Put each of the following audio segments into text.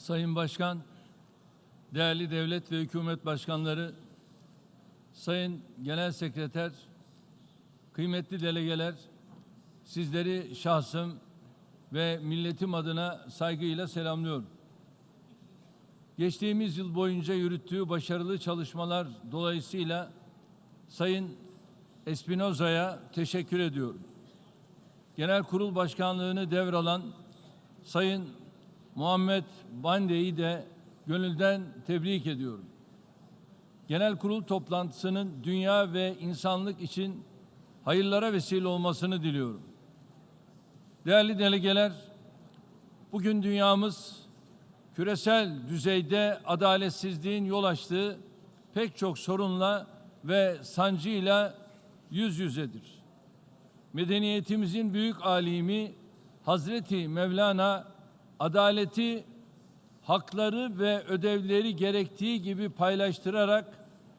Sayın Başkan, değerli devlet ve hükümet başkanları, Sayın Genel Sekreter, kıymetli delegeler, sizleri şahsım ve milletim adına saygıyla selamlıyorum. Geçtiğimiz yıl boyunca yürüttüğü başarılı çalışmalar dolayısıyla Sayın Espinoza'ya teşekkür ediyorum. Genel Kurul Başkanlığını devralan Sayın Muhammed Bande'yi de gönülden tebrik ediyorum. Genel kurul toplantısının dünya ve insanlık için hayırlara vesile olmasını diliyorum. Değerli delegeler, bugün dünyamız küresel düzeyde adaletsizliğin yol açtığı pek çok sorunla ve sancıyla yüz yüzedir. Medeniyetimizin büyük alimi Hazreti Mevlana, adaleti, hakları ve ödevleri gerektiği gibi paylaştırarak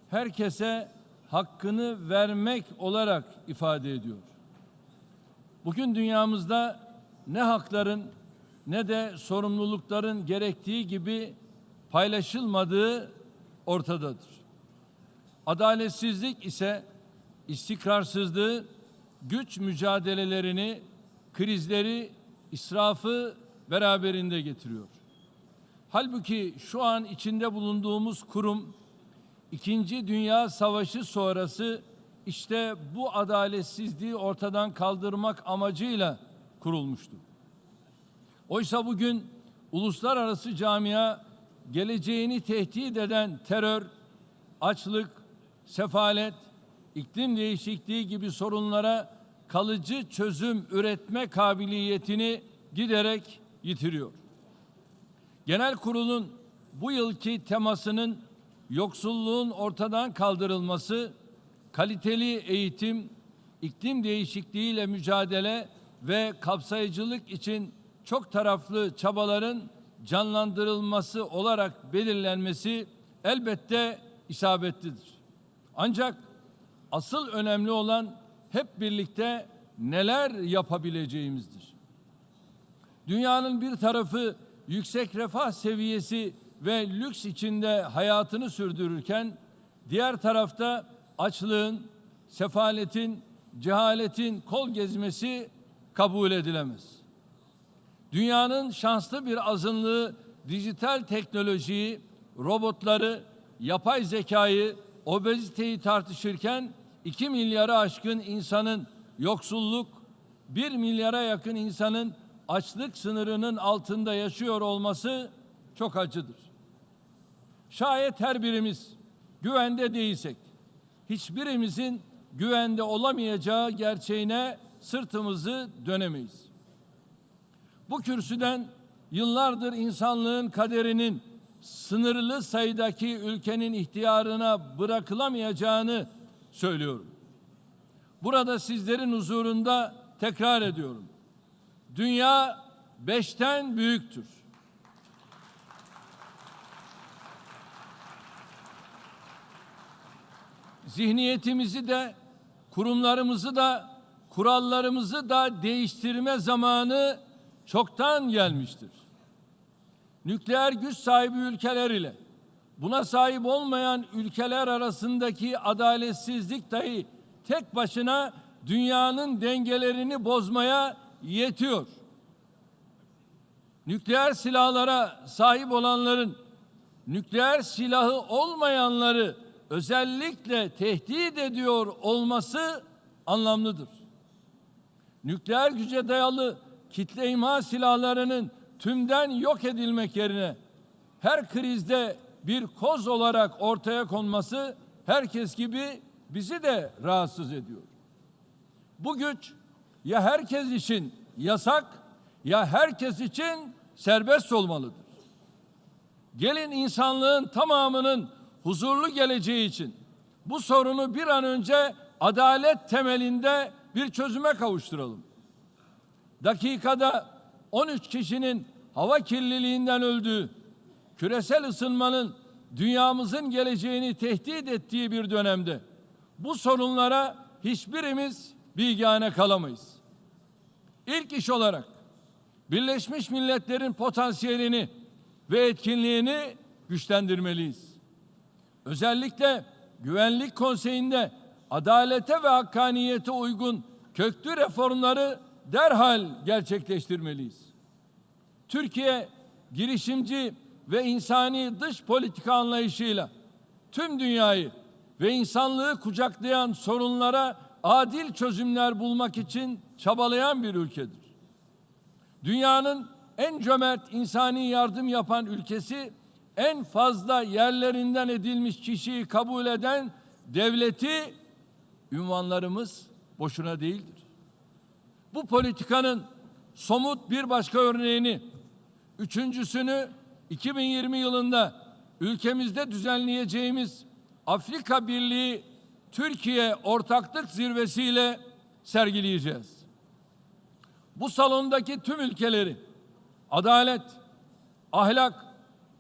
herkese hakkını vermek olarak ifade ediyor. Bugün dünyamızda ne hakların ne de sorumlulukların gerektiği gibi paylaşılmadığı ortadadır. Adaletsizlik ise istikrarsızlığı, güç mücadelelerini, krizleri, israfı beraberinde getiriyor. Halbuki şu an içinde bulunduğumuz kurum, İkinci Dünya Savaşı sonrası işte bu adaletsizliği ortadan kaldırmak amacıyla kurulmuştu. Oysa bugün uluslararası camia geleceğini tehdit eden terör, açlık, sefalet, iklim değişikliği gibi sorunlara kalıcı çözüm üretme kabiliyetini giderek yitiriyor. Genel Kurul'un bu yılki temasının yoksulluğun ortadan kaldırılması, kaliteli eğitim, iklim değişikliğiyle mücadele ve kapsayıcılık için çok taraflı çabaların canlandırılması olarak belirlenmesi elbette isabetlidir. Ancak asıl önemli olan hep birlikte neler yapabileceğimizdir. Dünyanın bir tarafı yüksek refah seviyesi ve lüks içinde hayatını sürdürürken diğer tarafta açlığın, sefaletin, cehaletin kol gezmesi kabul edilemez. Dünyanın şanslı bir azınlığı dijital teknolojiyi, robotları, yapay zekayı, obeziteyi tartışırken 2 milyara aşkın insanın yoksulluk, 1 milyara yakın insanın açlık sınırının altında yaşıyor olması çok acıdır. Şayet her birimiz güvende değilsek, hiçbirimizin güvende olamayacağı gerçeğine sırtımızı dönemeyiz. Bu kürsüden yıllardır insanlığın kaderinin sınırlı sayıdaki ülkenin ihtiyarına bırakılamayacağını söylüyorum. Burada sizlerin huzurunda tekrar ediyorum. Dünya 5'ten büyüktür. Zihniyetimizi de, kurumlarımızı da, kurallarımızı da değiştirme zamanı çoktan gelmiştir. Nükleer güç sahibi ülkeler ile buna sahip olmayan ülkeler arasındaki adaletsizlik dahi tek başına dünyanın dengelerini bozmaya yetiyor. Nükleer silahlara sahip olanların nükleer silahı olmayanları özellikle tehdit ediyor olması anlamlıdır. Nükleer güce dayalı kitle imha silahlarının tümden yok edilmek yerine her krizde bir koz olarak ortaya konması herkes gibi bizi de rahatsız ediyor. Bu güç ya herkes için yasak ya herkes için serbest olmalıdır. Gelin insanlığın tamamının huzurlu geleceği için bu sorunu bir an önce adalet temelinde bir çözüme kavuşturalım. Dakikada 13 kişinin hava kirliliğinden öldüğü, küresel ısınmanın dünyamızın geleceğini tehdit ettiği bir dönemde bu sorunlara hiçbirimiz bigane kalamayız. İlk iş olarak Birleşmiş Milletler'in potansiyelini ve etkinliğini güçlendirmeliyiz. Özellikle Güvenlik Konseyi'nde adalete ve hakkaniyete uygun köklü reformları derhal gerçekleştirmeliyiz. Türkiye girişimci ve insani dış politika anlayışıyla tüm dünyayı ve insanlığı kucaklayan sorunlara adil çözümler bulmak için çabalayan bir ülkedir. Dünyanın en cömert insani yardım yapan ülkesi, en fazla yerlerinden edilmiş kişiyi kabul eden devleti, ünvanlarımız boşuna değildir. Bu politikanın somut bir başka örneğini, üçüncüsünü 2020 yılında ülkemizde düzenleyeceğimiz Afrika Birliği Türkiye Ortaklık Zirvesi'yle sergileyeceğiz. Bu salondaki tüm ülkeleri adalet, ahlak,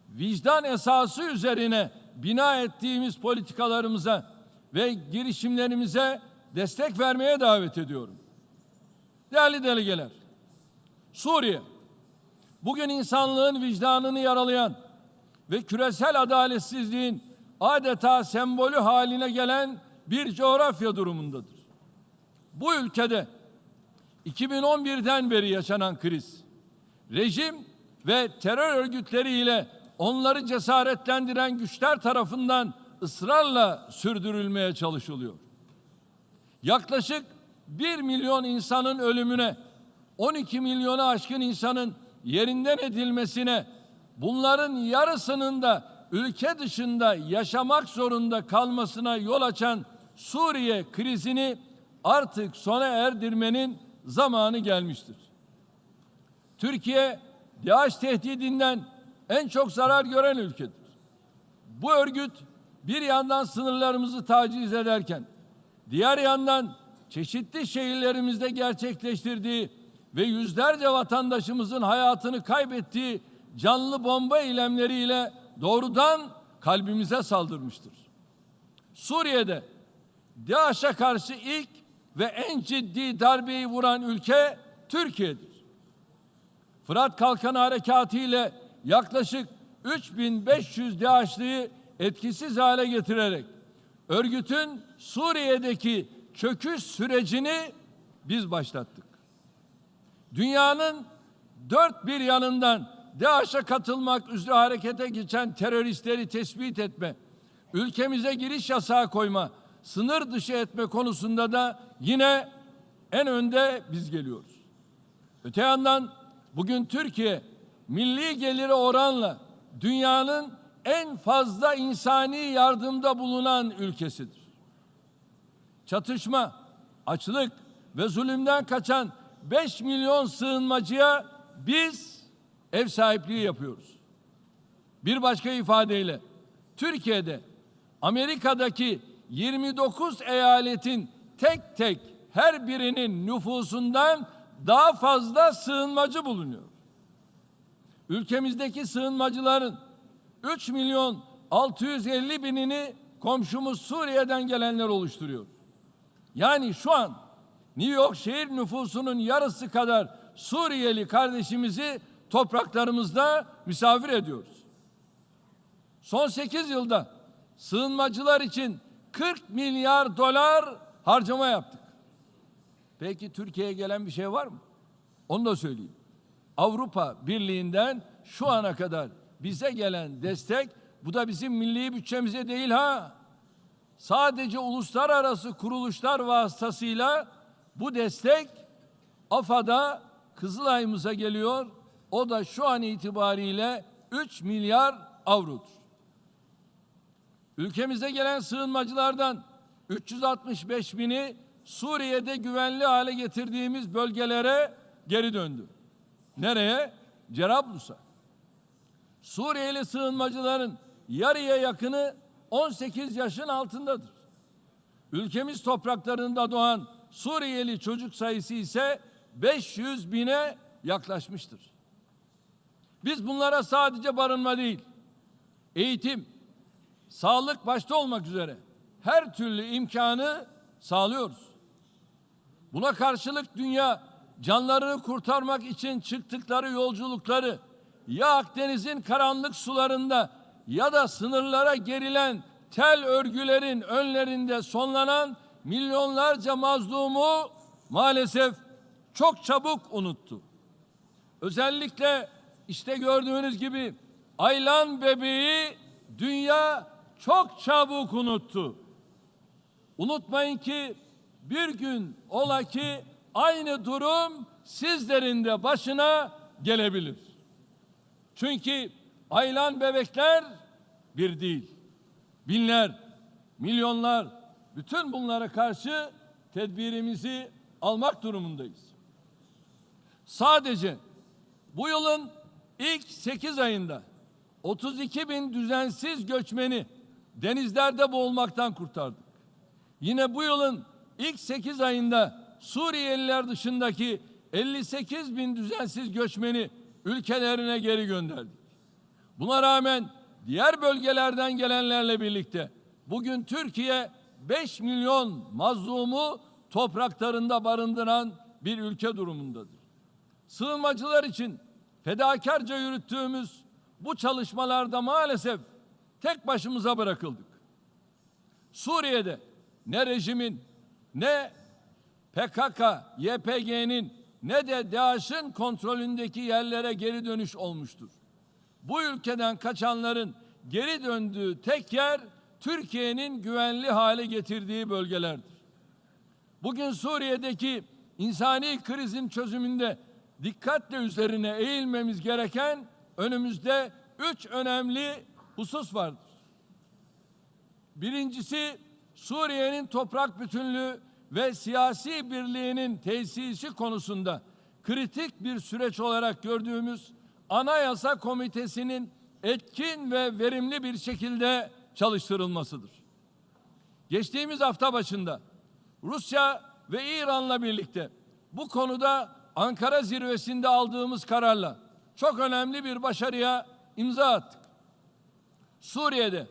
vicdan esası üzerine bina ettiğimiz politikalarımıza ve girişimlerimize destek vermeye davet ediyorum. Değerli delegeler, Suriye, bugün insanlığın vicdanını yaralayan ve küresel adaletsizliğin adeta sembolü haline gelen bir coğrafya durumundadır. Bu ülkede 2011'den beri yaşanan kriz, rejim ve terör örgütleriyle onları cesaretlendiren güçler tarafından ısrarla sürdürülmeye çalışılıyor. Yaklaşık 1 milyon insanın ölümüne, 12 milyonu aşkın insanın yerinden edilmesine, bunların yarısının da ülke dışında yaşamak zorunda kalmasına yol açan Suriye krizini artık sona erdirmenin zamanı gelmiştir. Türkiye, DAEŞ tehdidinden en çok zarar gören ülkedir. Bu örgüt bir yandan sınırlarımızı taciz ederken, diğer yandan çeşitli şehirlerimizde gerçekleştirdiği ve yüzlerce vatandaşımızın hayatını kaybettiği canlı bomba eylemleriyle doğrudan kalbimize saldırmıştır. Suriye'de DAEŞ'e karşı ilk ve en ciddi darbeyi vuran ülke Türkiye'dir. Fırat Kalkanı Harekatı ile yaklaşık 3500 DAEŞ'liyi etkisiz hale getirerek örgütün Suriye'deki çöküş sürecini biz başlattık. Dünyanın dört bir yanından DAEŞ'e katılmak üzere harekete geçen teröristleri tespit etme, ülkemize giriş yasağı koyma, sınır dışı etme konusunda da yine en önde biz geliyoruz. Öte yandan bugün Türkiye milli geliri oranla dünyanın en fazla insani yardımda bulunan ülkesidir. Çatışma, açlık ve zulümden kaçan 5 milyon sığınmacıya biz ev sahipliği yapıyoruz. Bir başka ifadeyle Türkiye'de Amerika'daki 29 eyaletin tek tek her birinin nüfusundan daha fazla sığınmacı bulunuyor. Ülkemizdeki sığınmacıların 3 milyon 650 binini komşumuz Suriye'den gelenler oluşturuyor. Yani şu an New York şehir nüfusunun yarısı kadar Suriyeli kardeşimizi topraklarımızda misafir ediyoruz. Son 8 yılda sığınmacılar için 40 milyar dolar harcama yaptık. Peki Türkiye'ye gelen bir şey var mı? Onu da söyleyeyim. Avrupa Birliği'nden şu ana kadar bize gelen destek, bu da bizim milli bütçemize değil ha. Sadece uluslararası kuruluşlar vasıtasıyla bu destek AFAD'a, Kızılay'ımıza geliyor. O da şu an itibariyle 3 milyar avrodur. Ülkemize gelen sığınmacılardan 365 bini Suriye'de güvenli hale getirdiğimiz bölgelere geri döndü. Nereye? Cerablus'a. Suriyeli sığınmacıların yarıya yakını 18 yaşın altındadır. Ülkemiz topraklarında doğan Suriyeli çocuk sayısı ise 500 bine yaklaşmıştır. Biz bunlara sadece barınma değil, eğitim, sağlık başta olmak üzere her türlü imkanı sağlıyoruz. Buna karşılık dünya canlarını kurtarmak için çıktıkları yolculukları ya Akdeniz'in karanlık sularında ya da sınırlara gerilen tel örgülerin önlerinde sonlanan milyonlarca mazlumu maalesef çok çabuk unuttu. Özellikle işte gördüğünüz gibi Aylan bebeği dünya çok çabuk unuttu. Unutmayın ki bir gün ola ki aynı durum sizlerin de başına gelebilir. Çünkü Aylan bebekler bir değil, binler, milyonlar, bütün bunlara karşı tedbirimizi almak durumundayız. Sadece bu yılın ilk 8 ayında 32 bin düzensiz göçmeni denizlerde boğulmaktan kurtardık. Yine bu yılın ilk 8 ayında Suriyeliler dışındaki 58 bin düzensiz göçmeni ülkelerine geri gönderdik. Buna rağmen diğer bölgelerden gelenlerle birlikte bugün Türkiye 5 milyon mazlumu topraklarında barındıran bir ülke durumundadır. Sığınmacılar için fedakarca yürüttüğümüz bu çalışmalarda maalesef tek başımıza bırakıldık. Suriye'de ne rejimin, ne PKK, YPG'nin, ne de DAEŞ'in kontrolündeki yerlere geri dönüş olmuştur. Bu ülkeden kaçanların geri döndüğü tek yer Türkiye'nin güvenli hale getirdiği bölgelerdir. Bugün Suriye'deki insani krizin çözümünde dikkatle üzerine eğilmemiz gereken önümüzde 3 önemli husus vardır. Birincisi, Suriye'nin toprak bütünlüğü ve siyasi birliğinin tesisi konusunda kritik bir süreç olarak gördüğümüz Anayasa Komitesi'nin etkin ve verimli bir şekilde çalıştırılmasıdır. Geçtiğimiz hafta başında Rusya ve İran'la birlikte bu konuda Ankara zirvesinde aldığımız kararla çok önemli bir başarıya imza attık. Suriye'de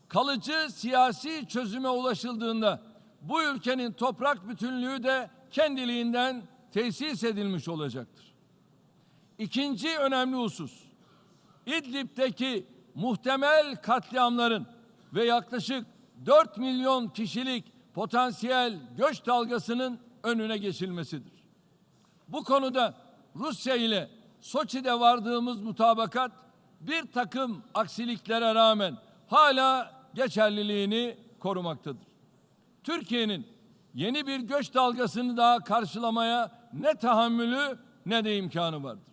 kalıcı siyasi çözüme ulaşıldığında bu ülkenin toprak bütünlüğü de kendiliğinden tesis edilmiş olacaktır. İkinci önemli husus, İdlib'deki muhtemel katliamların ve yaklaşık 4 milyon kişilik potansiyel göç dalgasının önüne geçilmesidir. Bu konuda Rusya ile Soçi'de vardığımız mutabakat bir takım aksiliklere rağmen hala geçerliliğini korumaktadır. Türkiye'nin yeni bir göç dalgasını daha karşılamaya ne tahammülü ne de imkanı vardır.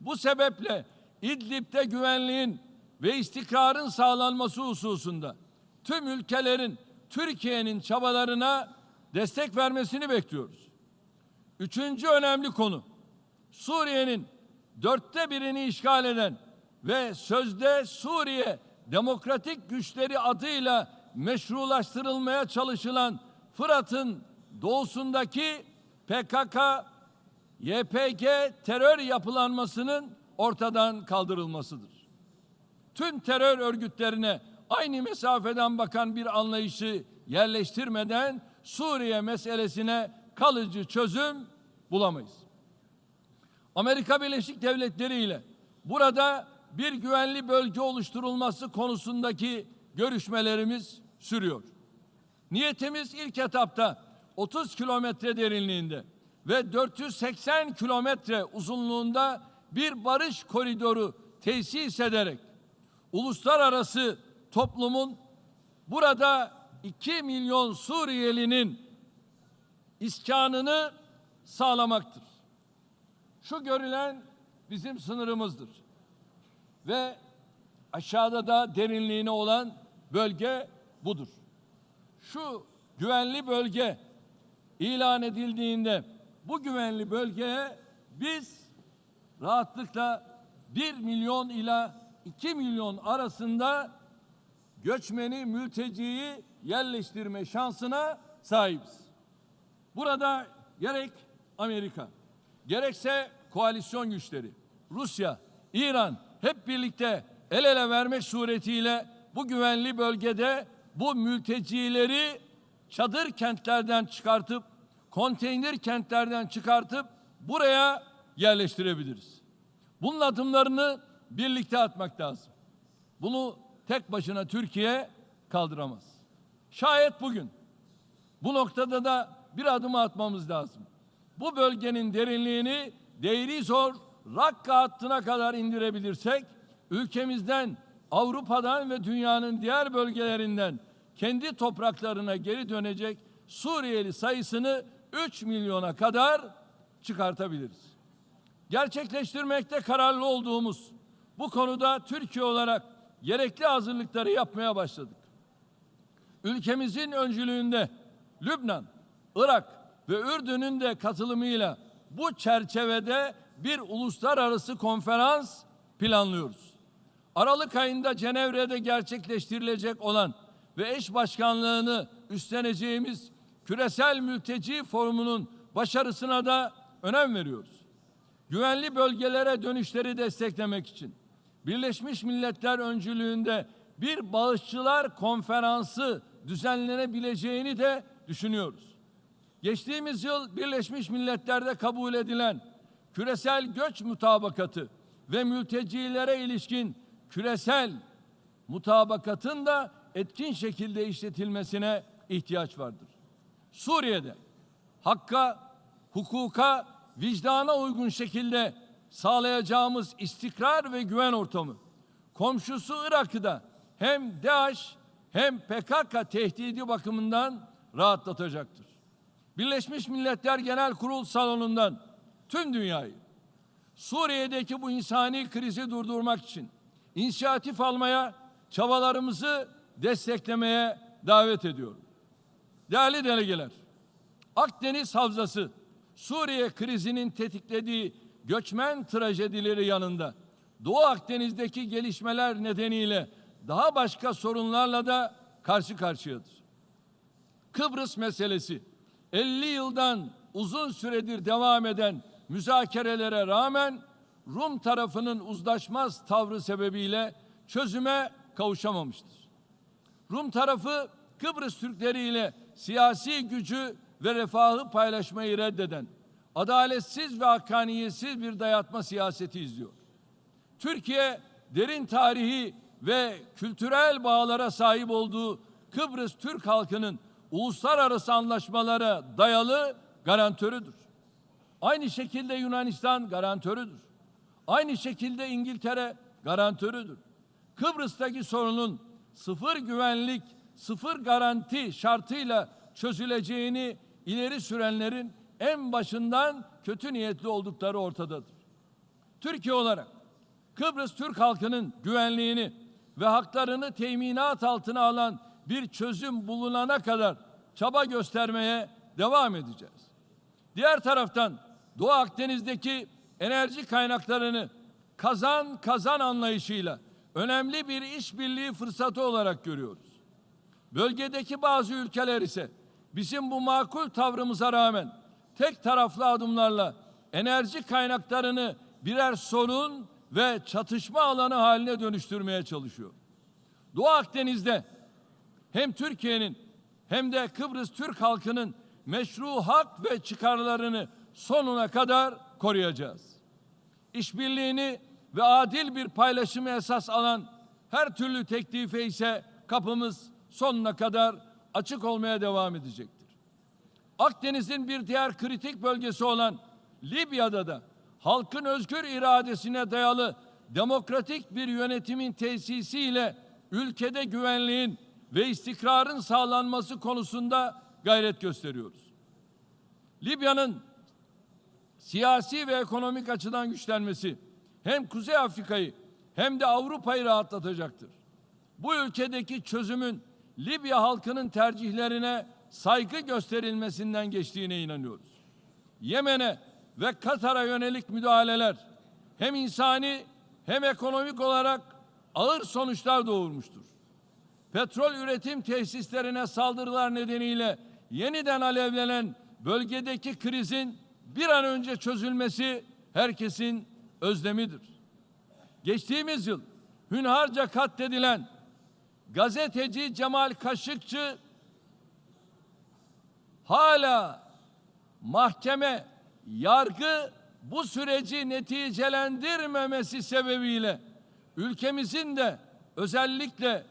Bu sebeple İdlib'de güvenliğin ve istikrarın sağlanması hususunda tüm ülkelerin Türkiye'nin çabalarına destek vermesini bekliyoruz. Üçüncü önemli konu, Suriye'nin 1/4'ünü işgal eden ve sözde Suriye Demokratik Güçleri adıyla meşrulaştırılmaya çalışılan Fırat'ın doğusundaki PKK, YPG terör yapılanmasının ortadan kaldırılmasıdır. Tüm terör örgütlerine aynı mesafeden bakan bir anlayışı yerleştirmeden Suriye meselesine kalıcı çözüm bulamayız. Amerika Birleşik Devletleri ile burada bir güvenli bölge oluşturulması konusundaki görüşmelerimiz sürüyor. Niyetimiz ilk etapta 30 kilometre derinliğinde ve 480 kilometre uzunluğunda bir barış koridoru tesis ederek uluslararası toplumun burada 2 milyon Suriyelinin iskanını sağlamaktır. Şu görülen bizim sınırımızdır. Ve aşağıda da derinliğine olan bölge budur. Şu güvenli bölge ilan edildiğinde bu güvenli bölgeye biz rahatlıkla 1 milyon ila 2 milyon arasında göçmeni, mülteciyi yerleştirme şansına sahibiz. Burada gerek Amerika, gerekse koalisyon güçleri, Rusya, İran hep birlikte el ele vermek suretiyle bu güvenli bölgede bu mültecileri çadır kentlerden çıkartıp, konteyner kentlerden çıkartıp buraya yerleştirebiliriz. Bunun adımlarını birlikte atmak lazım. Bunu tek başına Türkiye kaldıramaz. Şayet bugün bu noktada da bir adım atmamız lazım. Bu bölgenin derinliğini Deirizor, Rakka hattına kadar indirebilirsek, ülkemizden, Avrupa'dan ve dünyanın diğer bölgelerinden kendi topraklarına geri dönecek Suriyeli sayısını 3 milyona kadar çıkartabiliriz. Gerçekleştirmekte kararlı olduğumuz bu konuda Türkiye olarak gerekli hazırlıkları yapmaya başladık. Ülkemizin öncülüğünde Lübnan, Irak ve Ürdün'ün de katılımıyla bu çerçevede bir uluslararası konferans planlıyoruz. Aralık ayında Cenevre'de gerçekleştirilecek olan ve eş başkanlığını üstleneceğimiz Küresel Mülteci Forumu'nun başarısına da önem veriyoruz. Güvenli bölgelere dönüşleri desteklemek için Birleşmiş Milletler öncülüğünde bir bağışçılar konferansı düzenlenebileceğini de düşünüyoruz. Geçtiğimiz yıl Birleşmiş Milletler'de kabul edilen küresel göç mutabakatı ve mültecilere ilişkin küresel mutabakatın da etkin şekilde işletilmesine ihtiyaç vardır. Suriye'de hakka, hukuka, vicdana uygun şekilde sağlayacağımız istikrar ve güven ortamı, komşusu Irak'ı da hem DAEŞ hem PKK tehdidi bakımından rahatlatacaktır. Birleşmiş Milletler Genel Kurul salonundan tüm dünyayı Suriye'deki bu insani krizi durdurmak için inisiyatif almaya, çabalarımızı desteklemeye davet ediyorum. Değerli delegeler, Akdeniz Havzası Suriye krizinin tetiklediği göçmen trajedileri yanında Doğu Akdeniz'deki gelişmeler nedeniyle daha başka sorunlarla da karşı karşıyadır. Kıbrıs meselesi 50 yıldan uzun süredir devam eden müzakerelere rağmen Rum tarafının uzlaşmaz tavrı sebebiyle çözüme kavuşamamıştır. Rum tarafı Kıbrıs Türkleri ile siyasi gücü ve refahı paylaşmayı reddeden, adaletsiz ve hakkaniyetsiz bir dayatma siyaseti izliyor. Türkiye derin tarihi ve kültürel bağlara sahip olduğu Kıbrıs Türk halkının uluslararası anlaşmalara dayalı garantörüdür. Aynı şekilde Yunanistan garantörüdür. Aynı şekilde İngiltere garantörüdür. Kıbrıs'taki sorunun sıfır güvenlik, sıfır garanti şartıyla çözüleceğini ileri sürenlerin en başından kötü niyetli oldukları ortadadır. Türkiye olarak Kıbrıs Türk halkının güvenliğini ve haklarını teminat altına alan bir çözüm bulunana kadar çaba göstermeye devam edeceğiz. Diğer taraftan Doğu Akdeniz'deki enerji kaynaklarını kazan kazan anlayışıyla önemli bir işbirliği fırsatı olarak görüyoruz. Bölgedeki bazı ülkeler ise bizim bu makul tavrımıza rağmen tek taraflı adımlarla enerji kaynaklarını birer sorun ve çatışma alanı haline dönüştürmeye çalışıyor. Doğu Akdeniz'de hem Türkiye'nin hem de Kıbrıs Türk halkının meşru hak ve çıkarlarını sonuna kadar koruyacağız. İşbirliğini ve adil bir paylaşımı esas alan her türlü teklife ise kapımız sonuna kadar açık olmaya devam edecektir. Akdeniz'in bir diğer kritik bölgesi olan Libya'da da halkın özgür iradesine dayalı demokratik bir yönetimin tesisiyle ülkede güvenliğin ve istikrarın sağlanması konusunda gayret gösteriyoruz. Libya'nın siyasi ve ekonomik açıdan güçlenmesi hem Kuzey Afrika'yı hem de Avrupa'yı rahatlatacaktır. Bu ülkedeki çözümün Libya halkının tercihlerine saygı gösterilmesinden geçtiğine inanıyoruz. Yemen'e ve Katar'a yönelik müdahaleler hem insani hem ekonomik olarak ağır sonuçlar doğurmuştur. Petrol üretim tesislerine saldırılar nedeniyle yeniden alevlenen bölgedeki krizin bir an önce çözülmesi herkesin özlemidir. Geçtiğimiz yıl hünharca katledilen gazeteci Cemal Kaşıkçı hala mahkeme, yargı bu süreci neticelendirmemesi sebebiyle ülkemizin de özellikle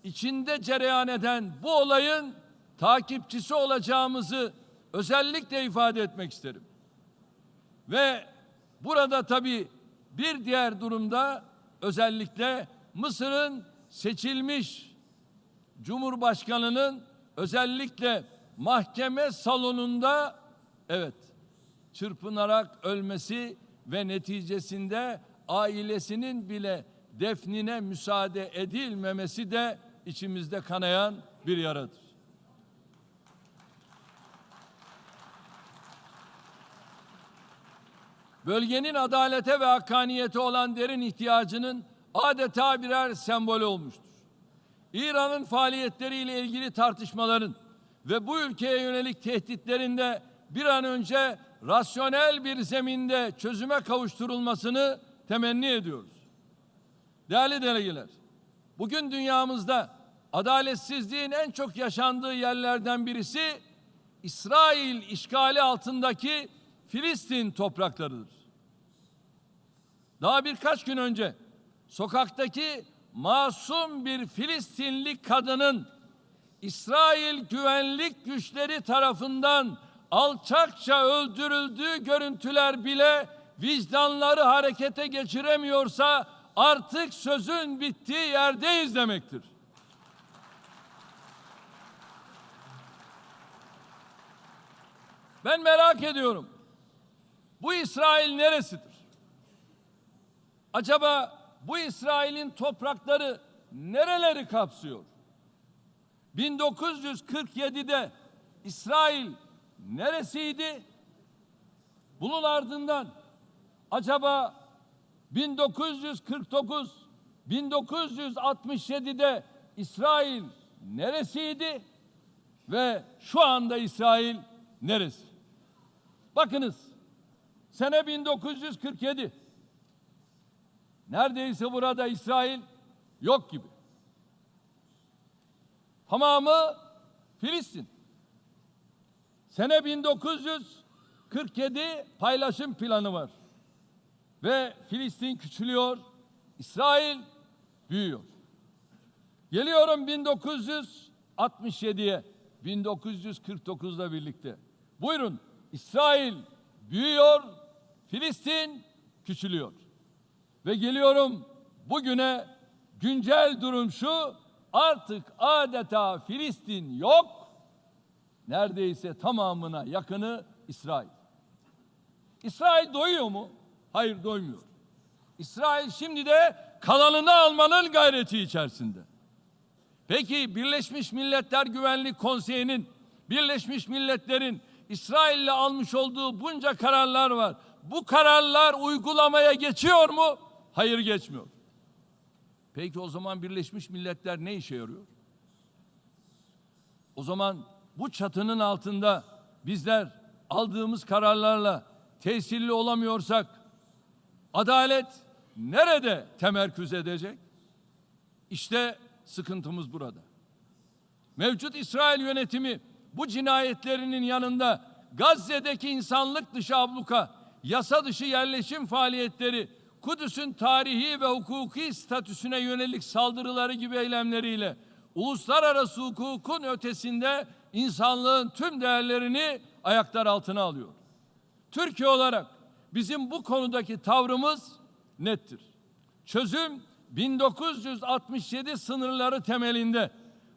içinde cereyan eden bu olayın takipçisi olacağımızı özellikle ifade etmek isterim. Ve burada tabii bir diğer durumda özellikle Mısır'ın seçilmiş Cumhurbaşkanı'nın özellikle mahkeme salonunda çırpınarak ölmesi ve neticesinde ailesinin bile defnine müsaade edilmemesi de içimizde kanayan bir yaradır. Bölgenin adalete ve hakkaniyete olan derin ihtiyacının adeta birer sembolü olmuştur. İran'ın faaliyetleriyle ilgili tartışmaların ve bu ülkeye yönelik tehditlerin de bir an önce rasyonel bir zeminde çözüme kavuşturulmasını temenni ediyoruz. Değerli delegeler, bugün dünyamızda adaletsizliğin en çok yaşandığı yerlerden birisi İsrail işgali altındaki Filistin topraklarıdır. Daha birkaç gün önce sokaktaki masum bir Filistinli kadının İsrail güvenlik güçleri tarafından alçakça öldürüldüğü görüntüler bile vicdanları harekete geçiremiyorsa artık sözün bittiği yerdeyiz demektir. Ben merak ediyorum. Bu İsrail neresidir? Acaba bu İsrail'in toprakları nereleri kapsıyor? 1947'de İsrail neresiydi? Bunun ardından acaba 1949, 1967'de İsrail neresiydi? Ve şu anda İsrail neresi? Bakınız, sene 1947. Neredeyse burada İsrail yok gibi. Tamamı Filistin. Sene 1947 paylaşım planı var. Ve Filistin küçülüyor, İsrail büyüyor. Geliyorum 1967'ye, 1949'la birlikte. Buyurun, İsrail büyüyor, Filistin küçülüyor. Ve geliyorum bugüne, güncel durum şu: artık adeta Filistin yok, neredeyse tamamına yakını İsrail. İsrail doyuyor mu? Hayır, doymuyor. İsrail şimdi de kalanını almanın gayreti içerisinde. Peki Birleşmiş Milletler Güvenlik Konseyi'nin, Birleşmiş Milletler'in İsrail'le almış olduğu bunca kararlar var. Bu kararlar uygulamaya geçiyor mu? Hayır, geçmiyor. Peki o zaman Birleşmiş Milletler ne işe yarıyor? O zaman bu çatının altında bizler aldığımız kararlarla tesirli olamıyorsak adalet nerede temerküz edecek? İşte sıkıntımız burada. Mevcut İsrail yönetimi bu cinayetlerinin yanında Gazze'deki insanlık dışı abluka, yasa dışı yerleşim faaliyetleri, Kudüs'ün tarihi ve hukuki statüsüne yönelik saldırıları gibi eylemleriyle uluslararası hukukun ötesinde insanlığın tüm değerlerini ayaklar altına alıyor. Türkiye olarak bizim bu konudaki tavrımız nettir. Çözüm 1967 sınırları temelinde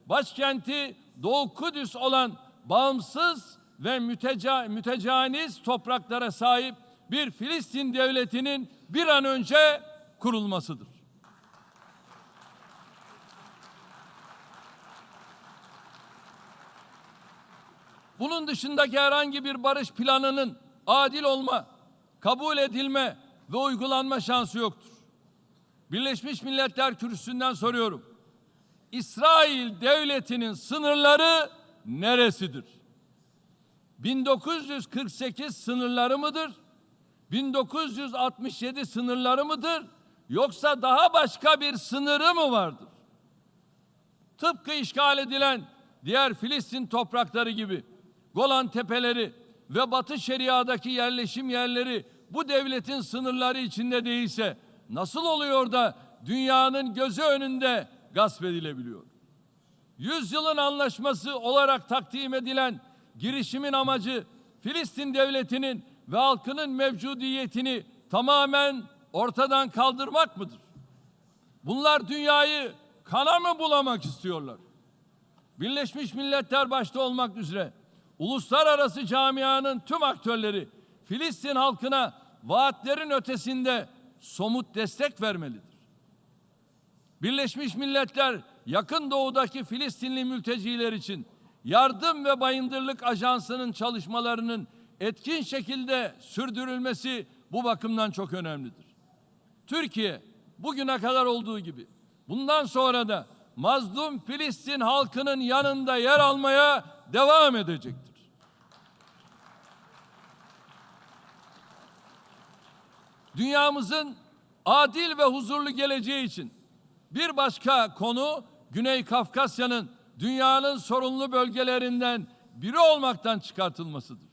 başkenti Doğu Kudüs olan bağımsız ve mütecaniz topraklara sahip bir Filistin devletinin bir an önce kurulmasıdır. Bunun dışındaki herhangi bir barış planının adil olma, kabul edilme ve uygulanma şansı yoktur. Birleşmiş Milletler Kürsüsü'nden soruyorum: İsrail devletinin sınırları neresidir? 1948 sınırları mıdır? 1967 sınırları mıdır? Yoksa daha başka bir sınırı mı vardır? Tıpkı işgal edilen diğer Filistin toprakları gibi Golan Tepeleri ve Batı Şeria'daki yerleşim yerleri bu devletin sınırları içinde değilse nasıl oluyor da dünyanın gözü önünde gasp edilebiliyor? Yüzyılın anlaşması olarak takdim edilen girişimin amacı Filistin devletinin ve halkının mevcudiyetini tamamen ortadan kaldırmak mıdır? Bunlar dünyayı kana mı bulamak istiyorlar? Birleşmiş Milletler başta olmak üzere uluslararası camianın tüm aktörleri Filistin halkına vaatlerin ötesinde somut destek vermelidir. Birleşmiş Milletler yakın doğudaki Filistinli mülteciler için Yardım ve Bayındırlık Ajansı'nın çalışmalarının etkin şekilde sürdürülmesi bu bakımdan çok önemlidir. Türkiye bugüne kadar olduğu gibi bundan sonra da mazlum Filistin halkının yanında yer almaya devam edecektir. Dünyamızın adil ve huzurlu geleceği için bir başka konu Güney Kafkasya'nın dünyanın sorunlu bölgelerinden biri olmaktan çıkartılmasıdır.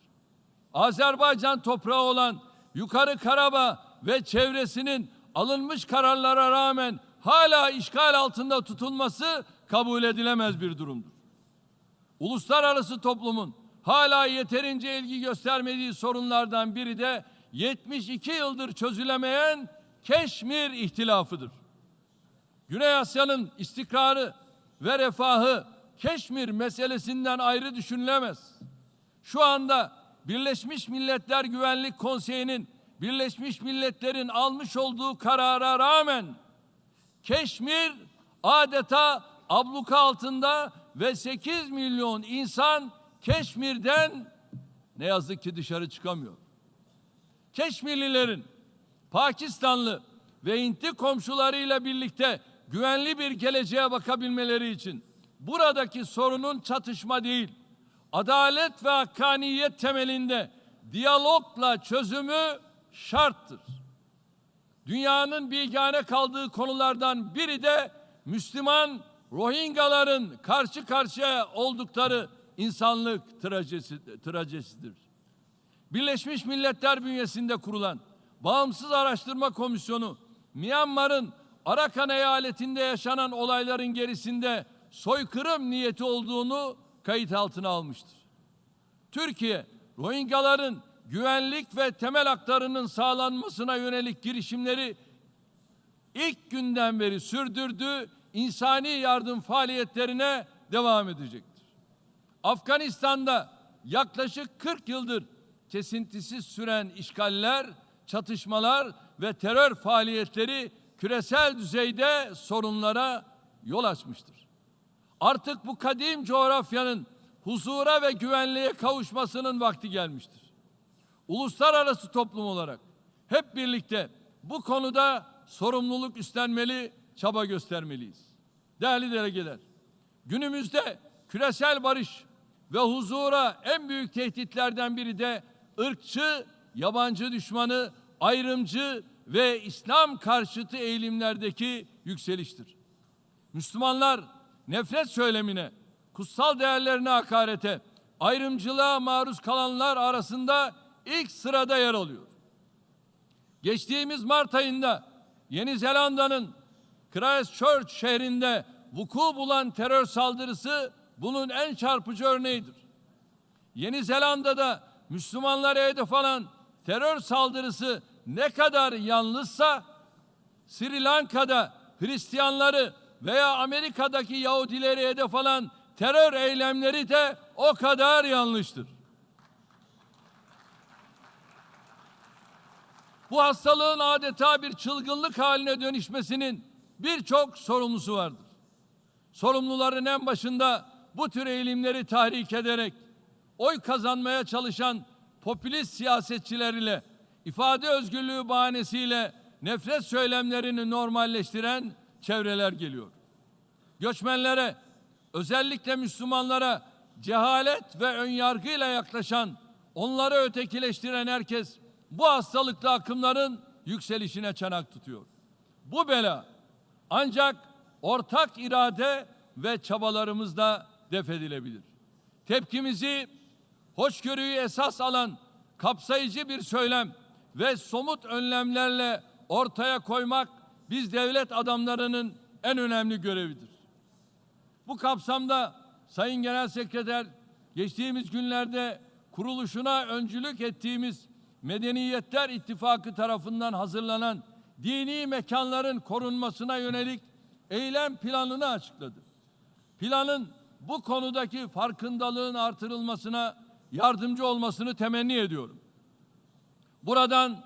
Azerbaycan toprağı olan Yukarı Karabağ ve çevresinin alınmış kararlara rağmen hala işgal altında tutulması kabul edilemez bir durumdur. Uluslararası toplumun hala yeterince ilgi göstermediği sorunlardan biri de 72 yıldır çözülemeyen Keşmir ihtilafıdır. Güney Asya'nın istikrarı ve refahı Keşmir meselesinden ayrı düşünülemez. Şu anda Birleşmiş Milletler Güvenlik Konseyi'nin Birleşmiş Milletler'in almış olduğu karara rağmen Keşmir adeta abluka altında ve 8 milyon insan Keşmir'den ne yazık ki dışarı çıkamıyor. Keşmirlilerin Pakistanlı ve Hintli komşularıyla birlikte güvenli bir geleceğe bakabilmeleri için buradaki sorunun çatışma değil, adalet ve hakkaniyet temelinde diyalogla çözümü şarttır. Dünyanın bigane kaldığı konulardan biri de Müslüman Rohingyaların karşı karşıya oldukları insanlık trajedisidir. Birleşmiş Milletler bünyesinde kurulan Bağımsız Araştırma Komisyonu, Myanmar'ın Arakan eyaletinde yaşanan olayların gerisinde soykırım niyeti olduğunu kayıt altına almıştır. Türkiye, Rohingyaların güvenlik ve temel haklarının sağlanmasına yönelik girişimleri ilk günden beri sürdürdüğü insani yardım faaliyetlerine devam edecektir. Afganistan'da yaklaşık 40 yıldır kesintisiz süren işgaller, çatışmalar ve terör faaliyetleri küresel düzeyde sorunlara yol açmıştır. Artık bu kadim coğrafyanın huzura ve güvenliğe kavuşmasının vakti gelmiştir. Uluslararası toplum olarak hep birlikte bu konuda sorumluluk üstlenmeli, çaba göstermeliyiz. Değerli delegeler, günümüzde küresel barış ve huzura en büyük tehditlerden biri de ırkçı, yabancı düşmanı, ayrımcı ve İslam karşıtı eğilimlerdeki yükseliştir. Müslümanlar nefret söylemine, kutsal değerlerine hakarete, ayrımcılığa maruz kalanlar arasında ilk sırada yer alıyor. Geçtiğimiz Mart ayında Yeni Zelanda'nın Christchurch şehrinde vuku bulan terör saldırısı bunun en çarpıcı örneğidir. Yeni Zelanda'da Müslümanlara hedef alan terör saldırısı ne kadar yanlışsa Sri Lanka'da Hristiyanları veya Amerika'daki Yahudileri hedef alan terör eylemleri de o kadar yanlıştır. Bu hastalığın adeta bir çılgınlık haline dönüşmesinin birçok sorumlusu vardır. Sorumluların en başında bu tür eğilimleri tahrik ederek oy kazanmaya çalışan popülist siyasetçiler ile ifade özgürlüğü bahanesiyle nefret söylemlerini normalleştiren çevreler geliyor. Göçmenlere, özellikle Müslümanlara cehalet ve önyargıyla yaklaşan, onları ötekileştiren herkes bu hastalıklı akımların yükselişine çanak tutuyor. Bu bela ancak ortak irade ve çabalarımızla def edilebilir. Tepkimizi hoşgörüyü esas alan kapsayıcı bir söylem ve somut önlemlerle ortaya koymak biz devlet adamlarının en önemli görevidir. Bu kapsamda Sayın Genel Sekreter, geçtiğimiz günlerde kuruluşuna öncülük ettiğimiz Medeniyetler İttifakı tarafından hazırlanan dini mekanların korunmasına yönelik eylem planını açıkladı. Planın bu konudaki farkındalığın artırılmasına yardımcı olmasını temenni ediyorum. Buradan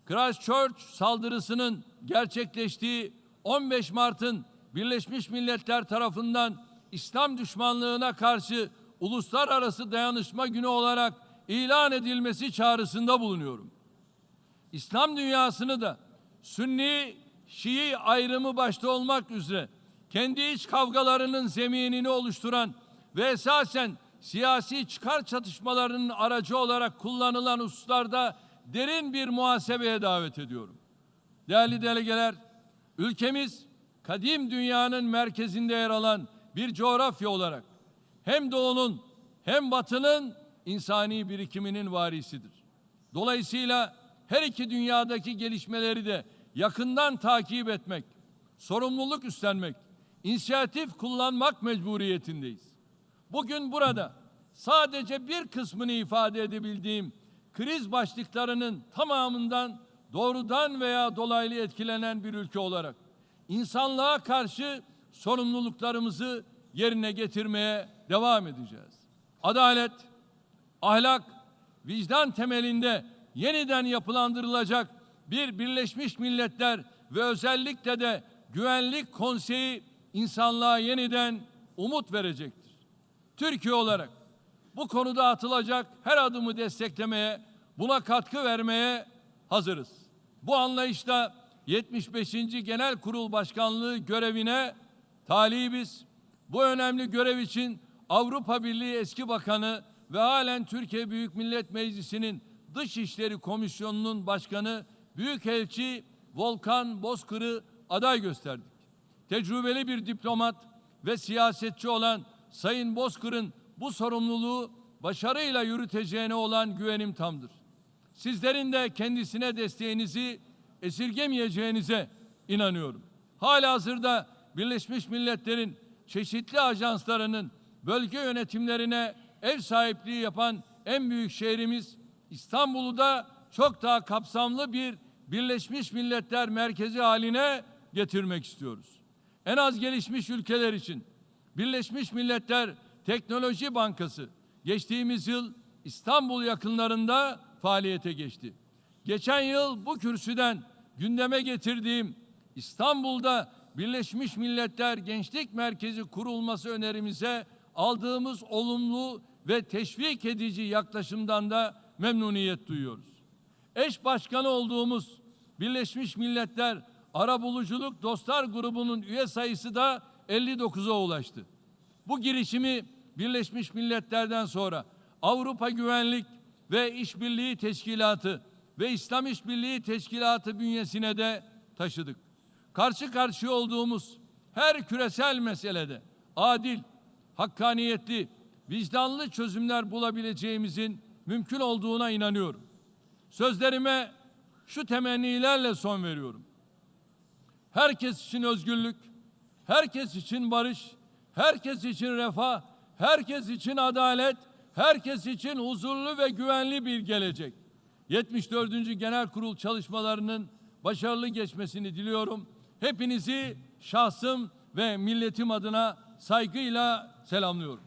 Christchurch saldırısının gerçekleştiği 15 Mart'ın Birleşmiş Milletler tarafından İslam düşmanlığına karşı Uluslararası Dayanışma Günü olarak ilan edilmesi çağrısında bulunuyorum. İslam dünyasını da Sünni, Şii ayrımı başta olmak üzere kendi iç kavgalarının zeminini oluşturan ve esasen siyasi çıkar çatışmalarının aracı olarak kullanılan hususlarda derin bir muhasebeye davet ediyorum. Değerli delegeler, ülkemiz kadim dünyanın merkezinde yer alan bir coğrafya olarak hem doğunun hem batının insani birikiminin varisidir. Dolayısıyla her iki dünyadaki gelişmeleri de yakından takip etmek, sorumluluk üstlenmek, inisiyatif kullanmak mecburiyetindeyiz. Bugün burada sadece bir kısmını ifade edebildiğim kriz başlıklarının tamamından doğrudan veya dolaylı etkilenen bir ülke olarak insanlığa karşı sorumluluklarımızı yerine getirmeye devam edeceğiz. Adalet, ahlak, vicdan temelinde yeniden yapılandırılacak bir Birleşmiş Milletler ve özellikle de Güvenlik Konseyi insanlığa yeniden umut verecektir. Türkiye olarak bu konuda atılacak her adımı desteklemeye, buna katkı vermeye hazırız. Bu anlayışla 75. Genel Kurul Başkanlığı görevine talibiz. Bu önemli görev için Avrupa Birliği eski bakanı ve halen Türkiye Büyük Millet Meclisi'nin Dışişleri Komisyonu'nun başkanı Büyükelçi Volkan Bozkır'ı aday gösterdik. Tecrübeli bir diplomat ve siyasetçi olan Sayın Bozkır'ın bu sorumluluğu başarıyla yürüteceğine olan güvenim tamdır. Sizlerin de kendisine desteğinizi esirgemeyeceğinize inanıyorum. Halihazırda Birleşmiş Milletler'in çeşitli ajanslarının bölge yönetimlerine ev sahipliği yapan en büyük şehrimiz İstanbul'u da çok daha kapsamlı bir Birleşmiş Milletler merkezi haline getirmek istiyoruz. En az gelişmiş ülkeler için Birleşmiş Milletler Teknoloji Bankası geçtiğimiz yıl İstanbul yakınlarında faaliyete geçti. Geçen yıl bu kürsüden gündeme getirdiğim İstanbul'da Birleşmiş Milletler Gençlik Merkezi kurulması önerimize aldığımız olumlu ve teşvik edici yaklaşımdan da memnuniyet duyuyoruz. Eş başkanı olduğumuz Birleşmiş Milletler Arabuluculuk Dostlar Grubu'nun üye sayısı da 59'a ulaştı. Bu girişimi Birleşmiş Milletler'den sonra Avrupa Güvenlik ve İşbirliği Teşkilatı ve İslam İşbirliği Teşkilatı bünyesine de taşıdık. Karşı karşıya olduğumuz her küresel meselede adil, hakkaniyetli, vicdanlı çözümler bulabileceğimizin mümkün olduğuna inanıyorum. Sözlerime şu temennilerle son veriyorum. Herkes için özgürlük, herkes için barış, herkes için refah, herkes için adalet, herkes için huzurlu ve güvenli bir gelecek. 74. Genel Kurul çalışmalarının başarılı geçmesini diliyorum. Hepinizi şahsım ve milletim adına saygıyla selamlıyorum.